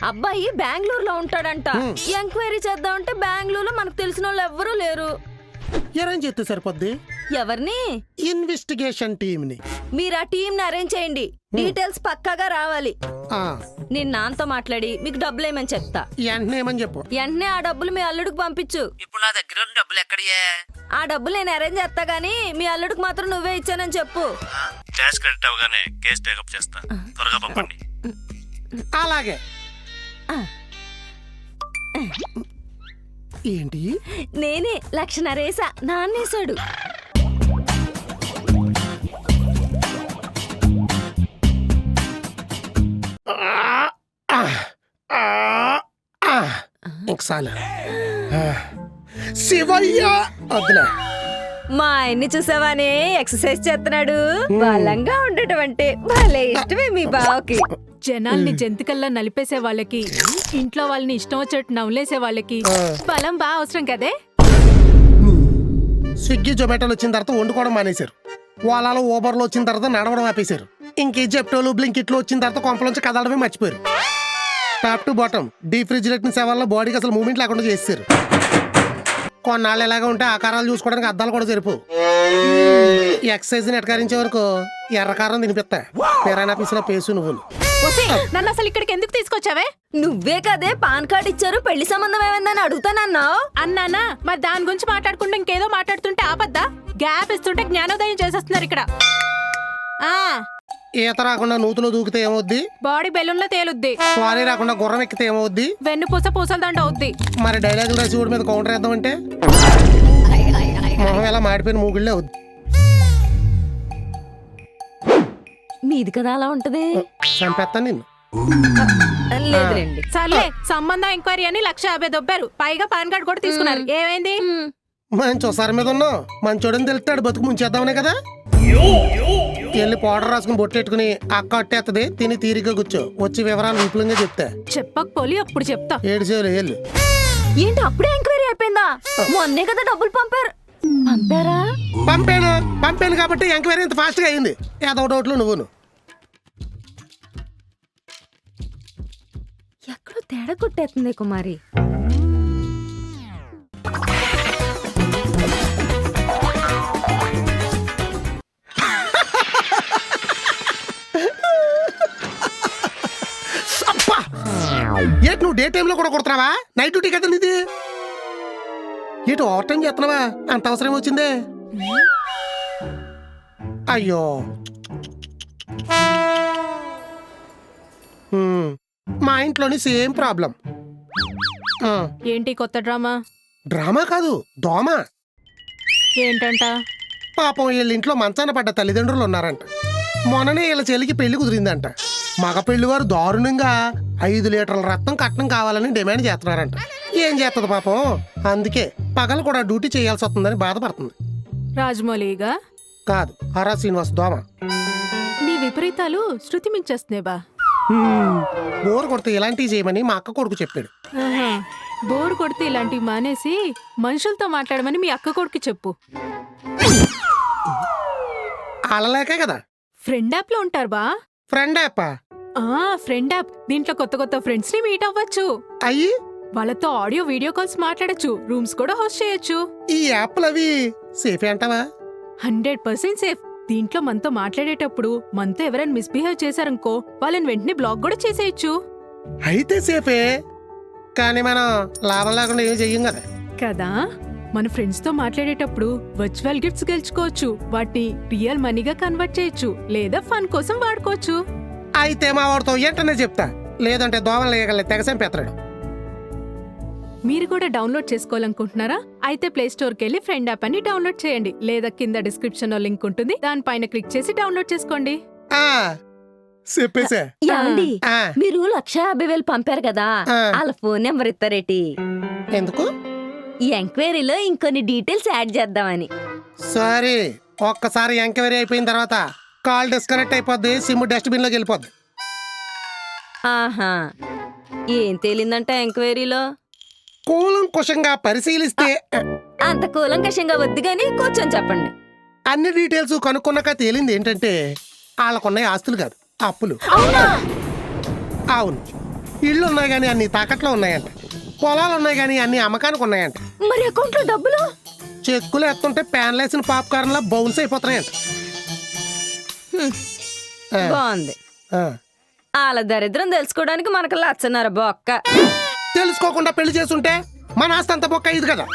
అబ్బాయి బెంగళూరులో ఉంటాడంట. ఎంక్వైరీ చేద్దామంటే బెంగళూరులో మనకు తెలిసిన వాళ్ళు ఎవ్వరూ లేరు. అరేంజ్ చేస్తే సరిపోద్ది. ఎవరిని? ఇన్వెస్టిగేషన్ టీమ్ ని. మీరు ఆ టీం ని అరేంజ్ చేయండి. డీటెయిల్స్ పక్కాగా రావాలి. నేను నాన్నతో మాట్లాడి మీకు డబ్బులు ఏమని చెప్తా. వెంటనే ఏమని చెప్పు. వెంటనే ఆ డబ్బులు మీ అల్లుడికి పంపించు. ఇప్పుడు నా దగ్గర డబ్బులు ఎక్కడియే? ఆ డబ్బులు నేను అరేంజ్ చేస్తా గానీ మీ అల్లుడికి మాత్రం నువ్వే ఇచ్చానని చెప్పు. క్యాష్ క్రెడిట్ అవగానే కేసు టేకప్ చేస్తా. త్వరగా పంపండి. అలాగే. ఏంటి? నేనే లక్షణరేసా నాన్నేశాడు. ఇంకసాల శివయ్య వద్దులే. మా ఆయన్ని చూసావానే ఎక్సర్సైజ్ చేస్తున్నాడు. బలంగా ఉండటం అంటే భలే ఇష్టమే మీ బావకి. జనాల్ని జంతికల్లా నలిపేసే వాళ్ళకి, ఇంట్లో వాళ్ళని ఇష్టం వచ్చేట్టు నవ్వులేసే వాళ్ళకి బలం బాగా అవసరం కదే. స్విగ్గీ జొమాటోలు వచ్చిన తర్వాత వండుకోవడం మానేశారు. ఓలాలో ఊబర్లో వచ్చిన తర్వాత నడవడం ఆపేశారు. ఇంకే జెప్టోలు బ్లింకిట్లు వచ్చిన తర్వాత కొంపలోంచి కదలడమే మర్చిపోయారు. టాప్ టు బాటమ్ డీప్ ఫ్రిడ్జిలేటిన సేవల్లో బాడీకి అసలు మూమెంట్ లేకుండా చేస్తారు. కొన్నాళ్ళు ఎలాగా ఉంటే ఆకారాలు చూసుకోవడానికి అద్దాలు కూడా సరిపోవు. ఎక్సర్సైజ్ నెట్కరించే వరకు ఎర్రకారం తినిపిస్తా. కిరాణా పీసులో పేసు నువ్వులు. నన్ను అసలు ఇక్కడికి ఎందుకు తీసుకొచ్చావే? నువ్వే కదే పాన్ కార్డ్ ఇచ్చారు, పెళ్లి సంబంధం ఏమైందని అడుగుతానన్నావు. అన్నానా? మరి దాని గురించి మాట్లాడుకుంటే ఇంకేదో మాట్లాడుతుంటే ఆపద్దా? గ్యాప్ ఇస్తుంటే జ్ఞానోదయం చేసేస్తున్నారు ఇక్కడ. ఈత రాకుండా నూతులో దూకితే ఏమవుద్ది? బాడీ బెలూన్లో తేలుద్ది. స్వారీ రాకుండా గుర్రం ఎక్కితే ఏమవుద్ది? వెన్ను పూస పూసల దండ అవుద్ది. మరి డైలాగులు రాసి ఊడి మీద కౌంటర్ వేద్దామంటే మొహం ఎలా మాడిపోయిన మూగుళ్ళే అవుద్ది. మీది కదా అలా ఉంటది. చంపేస్తాను నిన్ను. లేదులేండి. సర్లే, సంబంధం ఎంక్వైరీ అని 1,50,000 దొబ్బారు. పైగా పాన్ కార్డ్ కూడా తీసుకున్నారు. ఏమైంది? మంచి ఒకసారి మీద ఉన్నావు. మంచోడని తెలుస్తాడు బతుకు ముంచేద్దామనే కదా. వెళ్ళి పౌడర్ రాసుకుని బొట్టెట్టుకుని అక్క అట్టేస్తుంది. తిని తీరిగ్గా కూర్చో. వచ్చి వివరాలు విపులంగా చెప్తా. చెప్పకపోలి అప్పుడు చెప్తా. 7 సేవలు వెళ్ళు. ఏంటి అప్పుడే ఎంక్వైరీ అయిపోయిందా? మొన్నే కదా డబ్బులు పంపారు. పంపారా? పంపాను కాబట్టి ఎంక్వైరీ ఇంత ఫాస్ట్ గా అయింది. ఏదో డౌట్లు నువ్వును. ఎక్కడో తేడా కొట్టేస్తుంది కుమారి. ఏంటి నువ్వు డే టైంలో కూడా కొడుతున్నావా? నైట్ డ్యూటీ కదా నీది. ఏంటి ఓవర్ టైం చేస్తున్నావా? అంత అవసరం వచ్చిందే. అయ్యో మా ఇంట్లోని సేమ్ ప్రాబ్లం. ఏంటి కొత్త డ్రామా? డ్రామా కాదు, దోమ. ఏంటంట? పాపం వీళ్ళ ఇంట్లో మంచాన పడ్డ తల్లిదండ్రులు ఉన్నారంట. మొన్ననే వీళ్ళ చెల్లికి పెళ్లి కుదిరిందంట. మగ పెళ్లివారు దారుణంగా 5 లీటర్ల రక్తం కట్నం కావాలని డిమాండ్ చేస్తున్నారంట. ఏం చేస్తుంది పాపం. అందుకే పగలు కూడా డ్యూటీ చేయాల్సి వస్తుందని బాధపడుతుంది. రాజమౌళిగా కాదు, హరా శ్రీనివాస్ దోమ. నీ విపరీతాలు శృతి మించేస్తున్నాయి బా. బోర్ కొడితే ఇలాంటివి చేయమని మా అక్క కొడుకు చెప్పాడు. బోర్ కొడితే ఇలాంటివి మానేసి మనుషులతో మాట్లాడమని మీ అక్క కొడుకు చెప్పు. అలలేకే కదా. ఫ్రెండ్ యాప్ లో ఉంటారు బా. Friend app? Friend app. దీంట్లో కొత్త కొత్త ఫ్రెండ్స్ ని మీట్ అవ్వచ్చు. అయ్యి వాళ్ళతో ఆడియో వీడియో కాల్స్ మాట్లాడచ్చు. రూమ్స్ కూడా హోస్ట్ చేయొచ్చు. ఈ యాప్లు అవి సేఫ్ అంటావా? 100% సేఫ్. దీంట్లో మనతో మాట్లాడేటప్పుడు మనతో ఎవరైనా మిస్బిహేవ్ చేశారనుకో వాళ్ళని వెంటనే బ్లాక్ కూడా చేసేయచ్చు. అయితే సేఫే, కానీ మనం లాభం లేకుండా ఏం చెయ్యం కదా. కదా, మన ఫ్రెండ్స్ తో మాట్లాడేటప్పుడు వర్చువల్ గిఫ్ట్స్ గెలుచుకోవచ్చు. వాటిని రియల్ మనీగా కన్వర్ట్ చేయొచ్చు లేదా ఫన్ కోసం వాడుకోవచ్చు. అయితే మా వాడితో వెంటనే చెప్తా, లేదంటే దోమలు లేగలే తెగసం పెత్తడు. మీరు కూడా డౌన్లోడ్ చేసుకోవాలనుకుంటున్నారా? అయితే ప్లే స్టోర్కి వెళ్ళి ఫ్రెండ్ యాప్ అని డౌన్లోడ్ చేయండి. లేదా కింద డిస్క్రిప్షన్ లో లింక్ ఉంటుంది, దానిపైన క్లిక్ చేసి డౌన్లోడ్ చేసుకోండి. చెప్పేసా. మీరు 1,50,000 పంపారు కదా, వాళ్ళ ఫోన్ నెంబర్ ఇస్తారేటి? ఎందుకు? ఈ ఎంక్వైరీలో ఇంకొన్ని డీటెయిల్స్ యాడ్ చేద్దామని. సరే, ఒక్కసారి ఎంక్వైరీ అయిపోయిన తర్వాత కాల్ డిస్కనెక్ట్ అయిపోద్ది, సిమ్ డస్ట్బిన్ లోకి వెళ్ళిపోద్ది. ఆహా, ఏం తేలిందంట ఎంక్వైరీలో? కూలంకుషంగా పరిశీలిస్తే అంత కూలంకషంగా వద్దు గానీ కూర్చొని చెప్పండి. అన్ని డీటెయిల్స్ కనుక్కున్నాక తేలింది ఏంటంటే వాళ్ళకున్నాయి ఆస్తులు కాదు అప్పులు. అవును, ఇళ్ళు ఉన్నాయి కానీ అన్ని తాకట్లో ఉన్నాయంట, పొలాలు ఉన్నాయి కానీ అన్ని అమ్మకానికి ఉన్నాయంట. మరి అకౌంట్ లో డబ్బులు? చెక్కులు ఎత్తుంటే ప్యాన్లు వేసిన పాప్కార్న్ లా బౌన్స్ అయిపోతున్నాయంట. బాగుంది. ఆ. వాళ్ళ దరిద్రం తెలుసుకోవడానికి మనకు లచ్చన్నారు బొక్క. తెలుసుకోకుండా పెళ్లి చేసుంటే మన ఆస్తి అంత బొక్క అయ్యింది కదా.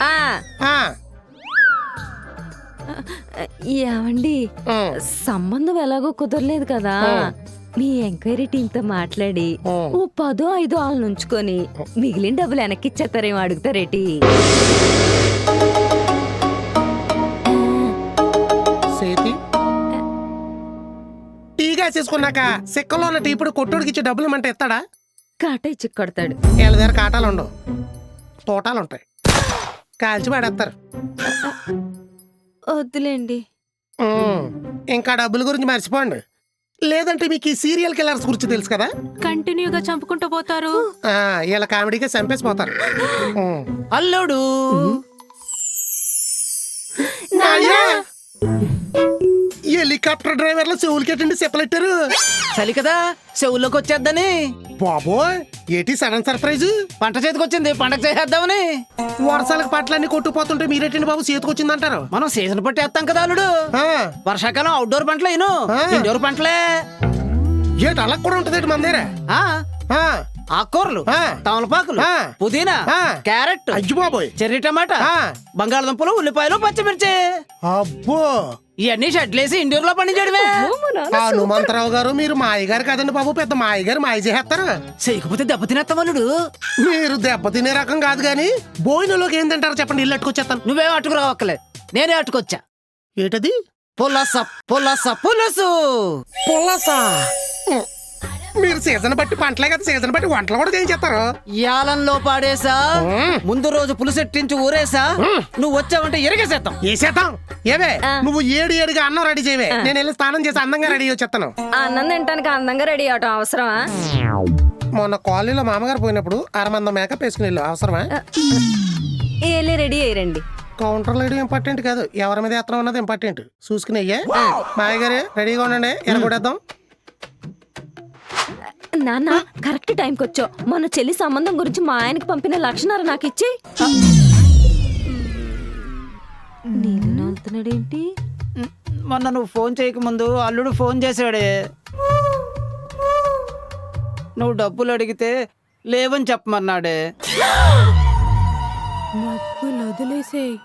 ఆ, ఆ. ఏమండి, ఆ. సంబంధం ఎలాగో కుదరలేదు కదా, మీ ఎంక్వైరీ టీమ్ తో మాట్లాడి ఓ 10-5 వాళ్ళని ఉంచుకొని మిగిలిన డబ్బులు వెనక్కి ఇచ్చేస్తారేమో అడుగుతారేటి? సేతి టీగా చేసుకున్నాక సిక్కలో ఉన్న టీపుడు కొట్టుడికి ఇచ్చే డబ్బులు ఇమ్మంటే ఇస్తాడా? కాట ఇచ్చి కొడతాడు. వీళ్ళ దగ్గర కాటాలు ఉండవు, తోటాలు ఉంటాయి, కాల్చి పడేస్తారు. వద్దులేండి. ఇంకా డబ్బుల గురించి మర్చిపోండి, లేదంటే మీకు ఈ సీరియల్ కిల్లర్స్ గురించి తెలుసు కదా. కంటిన్యూగా చంపుకుంటూ పోతారు. వీళ్ళ కామెడీగా చంపేసిపోతారు. అల్లుడు హెలికాప్టర్ డ్రైవర్లు చెవులు కెట్టండి చెప్పలెట్టారు. చలి కదా చెవుల్లోకి వచ్చేద్దని. బాబోయ్, ఏటి సడన్ సర్ప్రైజ్. పంట చేతికి వచ్చింది, పండగ చేసేద్దామని. వర్షాలకు పట్లన్నీ కొట్టుకుపోతుంటే మీరేటండి బాబు చేతికొచ్చిందంటారు. మనం సీజన్ పట్టి వేస్తాం కదా అల్లుడు. వర్షాకాలం అవుట్డోర్ పంటలు అయిను, ఇండోర్ పంటలే. ఏటి అలా కూడా ఉంటది మన దగ్గర. ఆకుకూరలు, తమలపాకులు, పుదీనా, క్యారెట్, అజ్జు బాబోయ్, చెర్రీ టమాటా, బంగాళదుంపలు, ఉల్లిపాయలు, పచ్చిమిర్చి. అబ్బో, ఇవన్నీ షెడ్లేసి ఇండోర్ లో పండించడమే. హనుమంతరావు గారు మీరు మాయగారు కదండి బాబు, పెద్ద మాయగారు మాయ చేస్తారు. చేయకపోతే దెబ్బ తినేస్తాం అల్లుడు. మీరు దెబ్బ తినే రకం కాదు గాని భోజనంలోకి ఏం తింటారో చెప్పండి, ఇల్లు అట్టుకొచ్చేస్తాను. నువ్వేం అట్టుకురావక్కలే, నేనే అట్టుకొచ్చా. ఏటది? పులస పులస పులుసు. పులసా? మీరు సీజన్ బట్టి పంటలే కదా, సీజన్ బట్టి వంటలు కూడా చేయించేస్తారు. యాలంలో పాడేసా, ముందు రోజు పులుసెట్టించి ఊరేసా, నువ్వు వచ్చావంటే ఎరిగేసేద్దాం. వేసేద్దాం. ఏవే నువ్వు ఏడిగా అన్నం రెడీ చేయవే, నేను వెళ్ళి స్నానం చేసి అందంగా రెడీ వచ్చేస్తాను. అన్నం తింటానికి అందంగా రెడీ అవటం అవసరమా? మొన్న కాలనీలో మామగారు పోయినప్పుడు 6 మేకప్ వేసుకుని వెళ్ళు, అవసరమా? ఏలే రెడీ అయ్యండి. కౌంటర్ లేడీ ఇంపార్టెంట్ కాదు, ఎవరి మీద ఎత్తనం అన్నది ఇంపార్టెంట్. చూసుకుని అయ్యా మాయగారు రెడీగా ఉండండి, ఎనగొడేద్దాం. నాన్న, కరెక్ట్ టైంకి వచ్చావు. మన చెల్లి సంబంధం గురించి మా ఆయనకి పంపిన లక్షణాలు నాకు ఇచ్చి. నేను నవ్వుతున్నాడేంటి? మొన్న నువ్వు ఫోన్ చేయకముందు అల్లుడు ఫోన్ చేశాడే. నువ్వు డబ్బులు అడిగితే లేవని చెప్పమన్నాడే. డబ్బులు వదిలేసేయ్.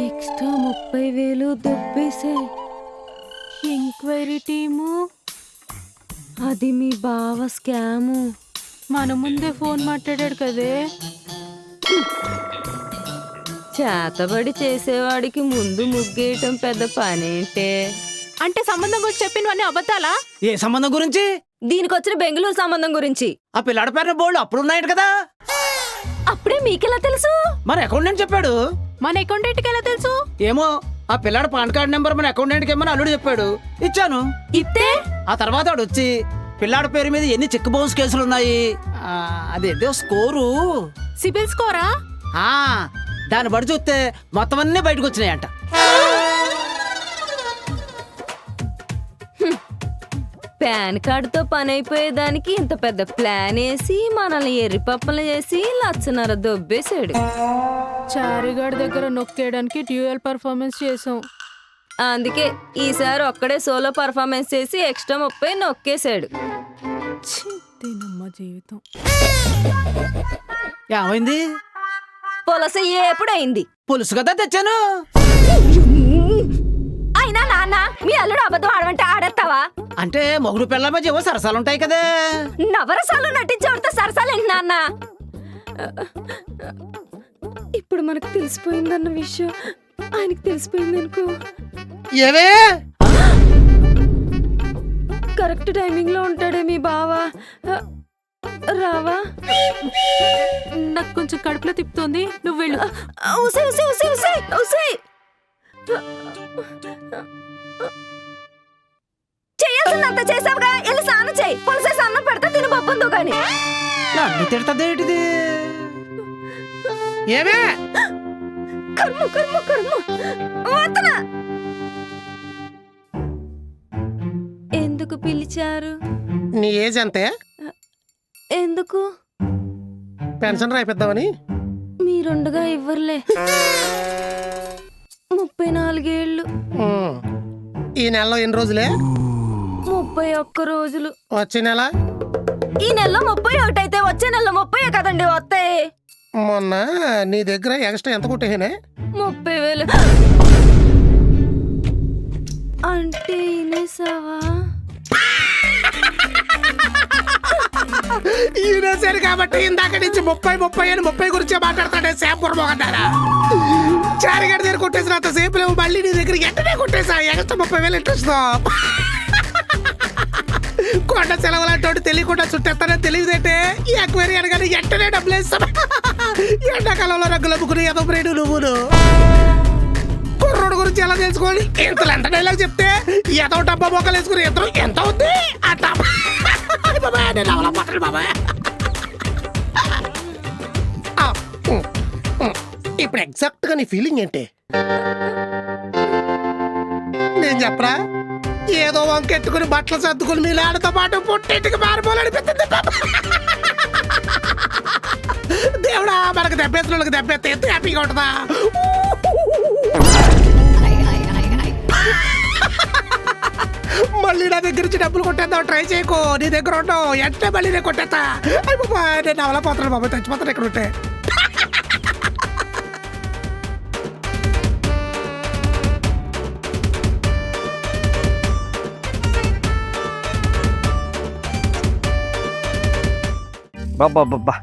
ఎక్స్ట్రా 30,000 దొబ్బేసాయి. ఎంక్వైరీ టీము అది మీ బావ స్కాము. మన ముందే ఫోన్ మాట్లాడాడు కదే. చేతబడి చేసేవాడికి ముందు ముగ్గేయటం పెద్ద పనేంటే? అంటే సంబంధం గురించి చెప్పినవన్నీ అబద్ధాలా? ఏ సంబంధం గురించి? దీనికి వచ్చిన బెంగళూరు సంబంధం గురించి. ఆ పిల్లాడి పేరున బోల్డ్ అప్పుడు ఉన్నాయట కదా. అప్పుడే మీకెలా తెలుసు? మన అకౌంటెంట్ చెప్పాడు. మన అకౌంటెంట్కి ఎలా తెలుసు? ఏమో, ఆ పిల్లాడు పాన్ కార్డ్ నెంబర్ మన అకౌంటెంట్కి ఇమ్మని అల్లుడు చెప్పాడు, ఇచ్చాను. ఇత్తే ఆ తర్వాత వాడు వచ్చి పిల్లాడి పేరు మీద ఎన్ని చెక్ బౌన్స్ కేసులు ఉన్నాయి, అదేదో స్కోరు, సిబిల్ స్కోరా, దాన్ని బడి చూస్తే మొత్తం అన్నీ బయటకు వచ్చినాయంట. పాన్ కార్డుతో పని అయిపోయేదానికి ఇంత పెద్ద ప్లాన్ వేసి మనల్ని ఎర్రిపప్పలు చేసి లచ్చనర దొబ్బేశాడు. చారిగాడి దగ్గర నొక్కేయడానికి డ్యూయల్ పర్ఫార్మెన్స్ చేసాం. అందుకే ఈసారి ఒక్కడే సోలో పర్ఫార్మెన్స్ చేసి ఎక్స్ట్రా 30 నొక్కేశాడు. దీనమ్మ జీవితం. ఏమైంది? పులస ఎప్పుడైంది? పులుసు కదా తెచ్చాను. అయినా నాన్న, మీ అల్లుడు అబద్ధం ఆడమంటే ఆడేస్తావా? అంటే మొగుడు పిల్లల మధ్య ఏవో సరసాలు ఉంటాయి కదా. నవరసాలు నటించేవాడితో సరసాలేంటి నాన్న? ఇప్పుడు మనకు తెలిసిపోయిందన్న విషయం ఆయనకి తెలిసిపోయింది అనుకో. ఏవే కరెక్ట్ టైమింగ్ లో ఉంటాడే మీ బావా. రావా? నాకు కొంచెం కడుపులో తిప్పుతోంది, నువ్వు వెళ్ళు. చేయాల్సిందంత చేసావుగా, వెళ్ళి స్నానం చేయి. పులసేసి అన్నం పెడతా తిని పప్పుందో గాని. నన్ను తిడతాదేంటిది? ఏవే కర్మ కర్మ కర్మ. వత్తనా? ఎందుకు పిలిచారు? నీ ఏజ్ అంతే, ఎందుకు? పెన్షన్ రాయిద్దామని. మీరుండగా ఇవ్వర్లే. 34 ఏళ్ళు. ఈ నెలలో ఎన్ని రోజులే? 31 రోజులు. వచ్చే నెల? ఈ నెలలో 31 అయితే వచ్చే నెల 30 కదండి వస్తాయి. మొన్న నీ దగ్గర ఎక్స్ట్రా ఎంత కొట్టేనే? 30,000. అంటే ఇనేసావా? ఈయన సరే కాబట్టి ఇందాక నుంచి 30 అని 30 గురించే మాట్లాడతాడే శాంపూర్ మొగన్నారా. చారిగడ్డ దగ్గర కొట్టేసిన అంత సేపు లేవు, మళ్ళీ నీ దగ్గర ఎంటనే కొట్టేసా ఎక్స్ట్రా 30,000 ఇంట్రెస్ట్. కొండ సెలవులంటోటి తెలియకుండా చుట్టేస్తానని తెలియదేంటే ఈ అక్వేరి అనగానే ఎంటనే డబ్బులు వేస్తాను. ఎండాకాలంలో రంగులు అమ్ముకుని ఏదో బ్రేడు నువ్వును. కుర్రోడు గురించి ఎలా తెలుసుకోవాలి? ఇంతలో ఎంత డైలాగ్ చెప్తే ఏదో డబ్బా మొక్కలు వేసుకుని ఇద్దరు ఎంత అవుద్ది ఆ డబ్బా. బాబాయ్ నేను అవలపోతాను బాబాయ్. ఇప్పుడు ఎగ్జాక్ట్ గా నీ ఫీలింగ్ ఏంటి? నేను చెప్పరా, ఏదో వంకెట్టుకుని బట్టలు సర్దుకుని మీ లాడతో పాటు పుట్టింటికి మారిపోవాలనిపిస్తుంది. దేవుడా మనకు దెబ్బేసిన వాళ్ళకి దెబ్బెత్తే ఎంత హ్యాపీగా ఉంటుందా? మళ్ళీ నా దగ్గర నుంచి డబ్బులు కొట్టేద్దాం ట్రై చేయకు. నీ దగ్గర ఉండవు అంటే మళ్ళీ నేను కొట్టేస్తా. అయ్యి బాబా నేను అవలపోతాను బాబా, చచ్చిపోతాను ఇక్కడ ఉంటే. బాబా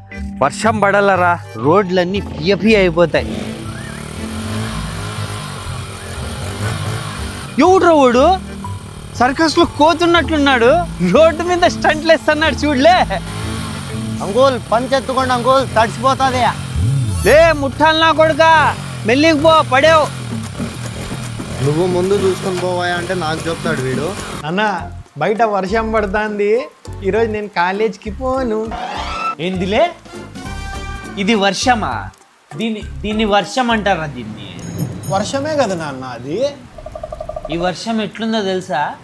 వర్షం పడాలరా, రోడ్లన్నీ పియ అయిపోతాయి. ఎవడ్రా వాడు? సర్కస్ లో కోతున్నట్లున్నాడు, రోడ్డు మీద స్టంట్లు వేస్తున్నాడు చూడలే. అంకుల్ పంచెత్తుకోండి అంకుల్, తడిసిపోతుంది. లే ముట్టాలి నా కొడుక, మెల్లికి పో పడేవు. నువ్వు ముందు చూసుకొని పోవాయా అంటే నాకు చెప్తాడు వీడు. అన్న బయట వర్షం పడుతుంది, ఈరోజు నేను కాలేజ్కి పోను. ఏందిలే ఇది వర్షమా? దీన్ని వర్షం అంటారా? దీన్ని వర్షమే కదా నాన్న అది. ఈ వర్షం ఎట్లుందో తెలుసా?